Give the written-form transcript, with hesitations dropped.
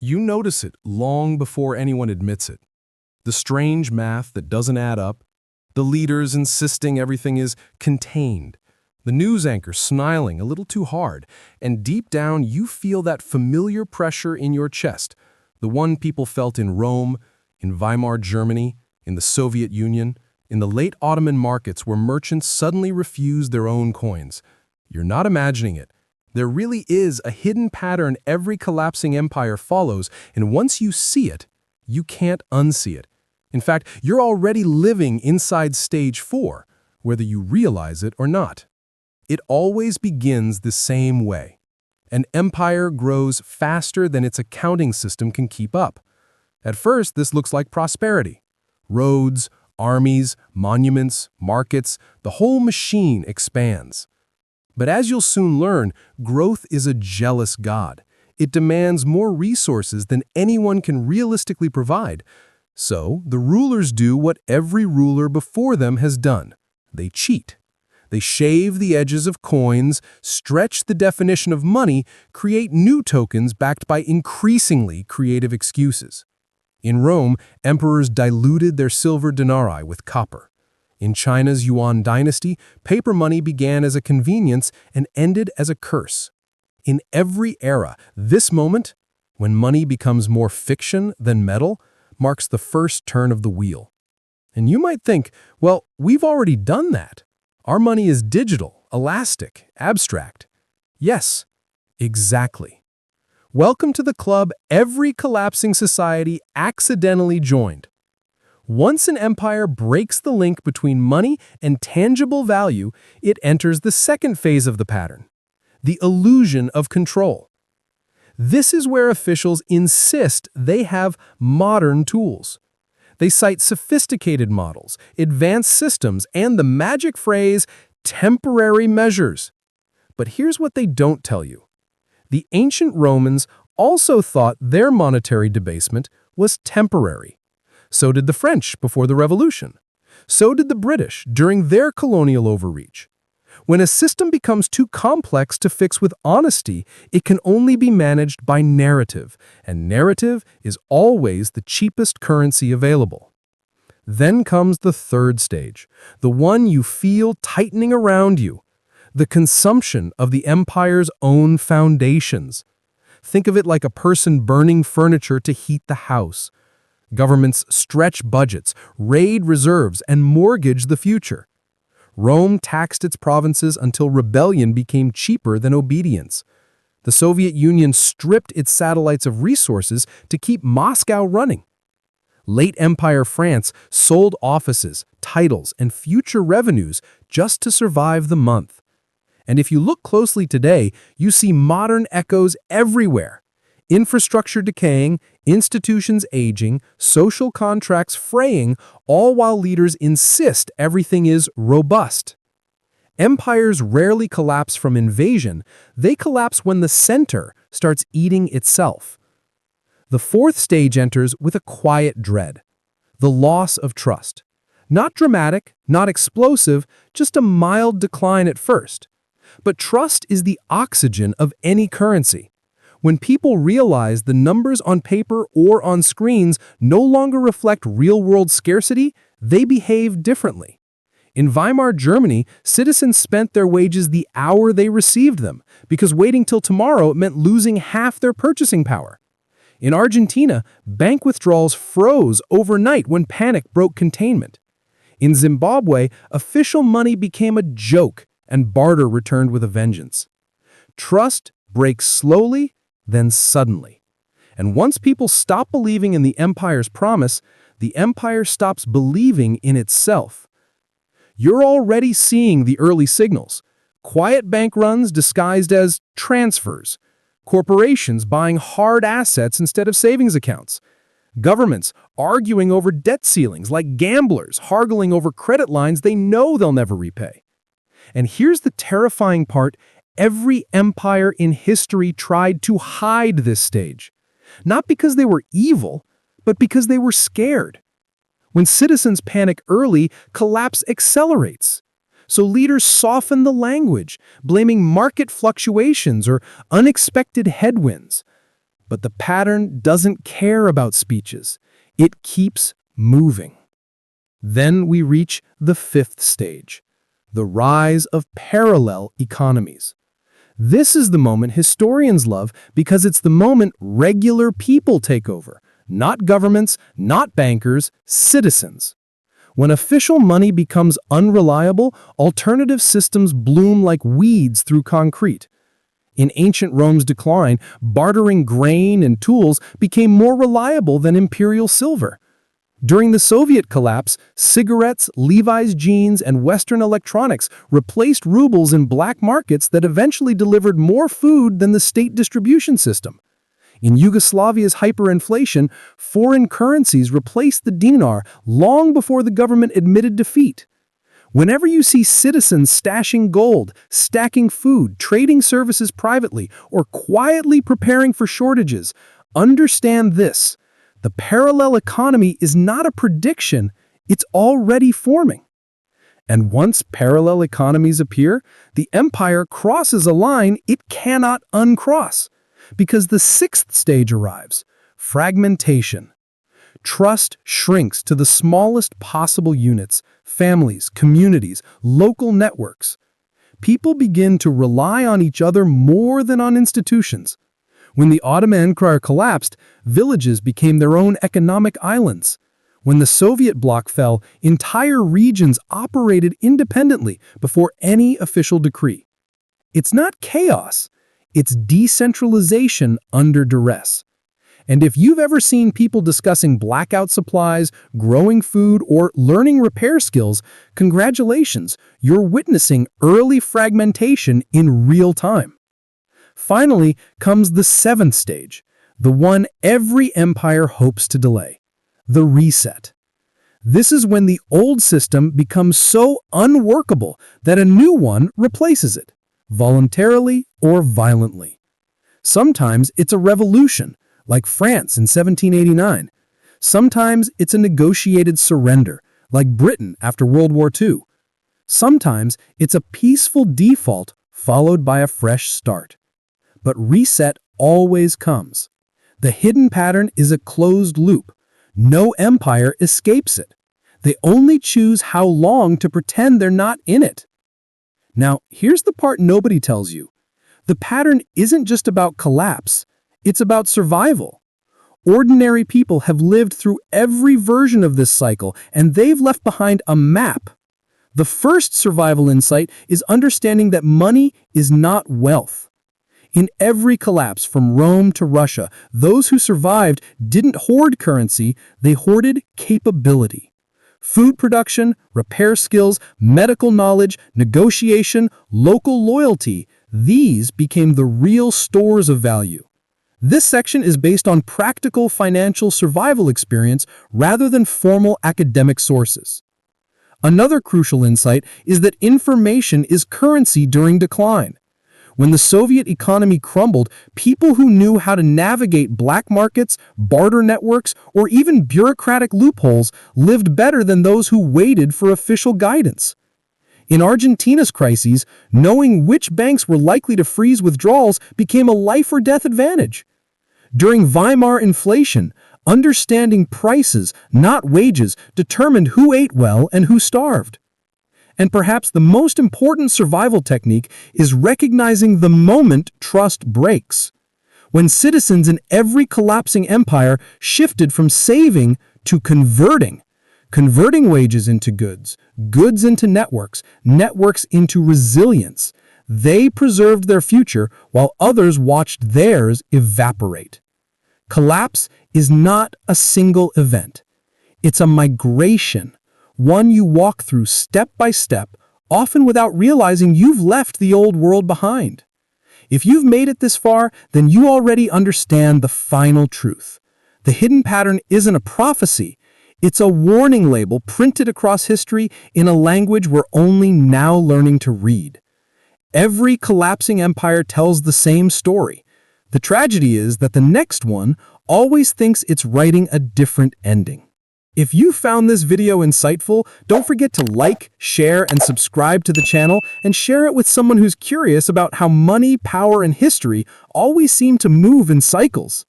You notice it long before anyone admits it. The strange math that doesn't add up, the leaders insisting everything is contained, the news anchor smiling a little too hard, and deep down you feel that familiar pressure in your chest, the one people felt in Rome, in Weimar Germany, in the Soviet Union, in the late Ottoman markets where merchants suddenly refused their own coins. You're not imagining it. There really is a hidden pattern every collapsing empire follows, and once you see it, you can't unsee it. In fact, you're already living inside stage 4, whether you realize it or not. It always begins the same way. An empire grows faster than its accounting system can keep up. At first, this looks like prosperity. Roads, armies, monuments, markets, the whole machine expands. But as you'll soon learn, growth is a jealous god. It demands more resources than anyone can realistically provide. So, the rulers do what every ruler before them has done. They cheat. They shave the edges of coins, stretch the definition of money, create new tokens backed by increasingly creative excuses. In Rome, emperors diluted their silver denarii with copper. In China's Yuan dynasty, paper money began as a convenience and ended as a curse. In every era, this moment, when money becomes more fiction than metal, marks the first turn of the wheel. And you might think, well, we've already done that. Our money is digital, elastic, abstract. Yes, exactly. Welcome to the club every collapsing society accidentally joined. Once an empire breaks the link between money and tangible value, it enters the second phase of the pattern, the illusion of control. This is where officials insist they have modern tools. They cite sophisticated models, advanced systems, and the magic phrase, temporary measures. But here's what they don't tell you. The ancient Romans also thought their monetary debasement was temporary. So did the French before the Revolution. So did the British during their colonial overreach. When a system becomes too complex to fix with honesty, it can only be managed by narrative, and narrative is always the cheapest currency available. Then comes the third stage, the one you feel tightening around you, the consumption of the empire's own foundations. Think of it like a person burning furniture to heat the house. Governments stretch budgets, raid reserves, and mortgage the future. Rome taxed its provinces until rebellion became cheaper than obedience. The Soviet Union stripped its satellites of resources to keep Moscow running. Late Empire France sold offices, titles, and future revenues just to survive the month. And if you look closely today, you see modern echoes everywhere. Infrastructure decaying, institutions aging, social contracts fraying, all while leaders insist everything is robust. Empires rarely collapse from invasion, they collapse when the center starts eating itself. The fourth stage enters with a quiet dread, the loss of trust. Not dramatic, not explosive, just a mild decline at first. But trust is the oxygen of any currency. When people realize the numbers on paper or on screens no longer reflect real-world scarcity, they behave differently. In Weimar Germany, citizens spent their wages the hour they received them, because waiting till tomorrow meant losing half their purchasing power. In Argentina, bank withdrawals froze overnight when panic broke containment. In Zimbabwe, official money became a joke, and barter returned with a vengeance. Trust breaks slowly, then suddenly. And once people stop believing in the empire's promise, the empire stops believing in itself. You're already seeing the early signals. Quiet bank runs disguised as transfers. Corporations buying hard assets instead of savings accounts. Governments arguing over debt ceilings like gamblers haggling over credit lines they know they'll never repay. And here's the terrifying part. Every empire in history tried to hide this stage. Not because they were evil, but because they were scared. When citizens panic early, collapse accelerates. So leaders soften the language, blaming market fluctuations or unexpected headwinds. But the pattern doesn't care about speeches. It keeps moving. Then we reach the fifth stage, the rise of parallel economies. This is the moment historians love because it's the moment regular people take over, not governments, not bankers, citizens. When official money becomes unreliable, alternative systems bloom like weeds through concrete. In ancient Rome's decline, bartering grain and tools became more reliable than imperial silver. During the Soviet collapse, cigarettes, Levi's jeans, and Western electronics replaced rubles in black markets that eventually delivered more food than the state distribution system. In Yugoslavia's hyperinflation, foreign currencies replaced the dinar long before the government admitted defeat. Whenever you see citizens stashing gold, stacking food, trading services privately, or quietly preparing for shortages, understand this: the parallel economy is not a prediction, it's already forming. And once parallel economies appear, the empire crosses a line it cannot uncross. Because the sixth stage arrives: fragmentation. Trust shrinks to the smallest possible units, families, communities, local networks. People begin to rely on each other more than on institutions. When the Ottoman Empire collapsed, villages became their own economic islands. When the Soviet bloc fell, entire regions operated independently before any official decree. It's not chaos, it's decentralization under duress. And if you've ever seen people discussing blackout supplies, growing food, or learning repair skills, congratulations, you're witnessing early fragmentation in real time. Finally comes the seventh stage, the one every empire hopes to delay: the reset. This is when the old system becomes so unworkable that a new one replaces it, voluntarily or violently. Sometimes it's a revolution, like France in 1789. Sometimes it's a negotiated surrender, like Britain after World War II. Sometimes it's a peaceful default followed by a fresh start. But reset always comes. The hidden pattern is a closed loop. No empire escapes it. They only choose how long to pretend they're not in it. Now, here's the part nobody tells you. The pattern isn't just about collapse. It's about survival. Ordinary people have lived through every version of this cycle, and they've left behind a map. The first survival insight is understanding that money is not wealth. In every collapse from Rome to Russia, those who survived didn't hoard currency, they hoarded capability. Food production, repair skills, medical knowledge, negotiation, local loyalty, these became the real stores of value. This section is based on practical financial survival experience rather than formal academic sources. Another crucial insight is that information is currency during decline. When the Soviet economy crumbled, people who knew how to navigate black markets, barter networks, or even bureaucratic loopholes lived better than those who waited for official guidance. In Argentina's crises, knowing which banks were likely to freeze withdrawals became a life-or-death advantage. During Weimar inflation, understanding prices, not wages, determined who ate well and who starved. And perhaps the most important survival technique is recognizing the moment trust breaks. When citizens in every collapsing empire shifted from saving to converting wages into goods, goods into networks, networks into resilience, they preserved their future while others watched theirs evaporate. Collapse is not a single event. It's a migration. One you walk through step by step, often without realizing you've left the old world behind. If you've made it this far, then you already understand the final truth. The hidden pattern isn't a prophecy. It's a warning label printed across history in a language we're only now learning to read. Every collapsing empire tells the same story. The tragedy is that the next one always thinks it's writing a different ending. If you found this video insightful, don't forget to like, share, and subscribe to the channel, and share it with someone who's curious about how money, power, and history always seem to move in cycles.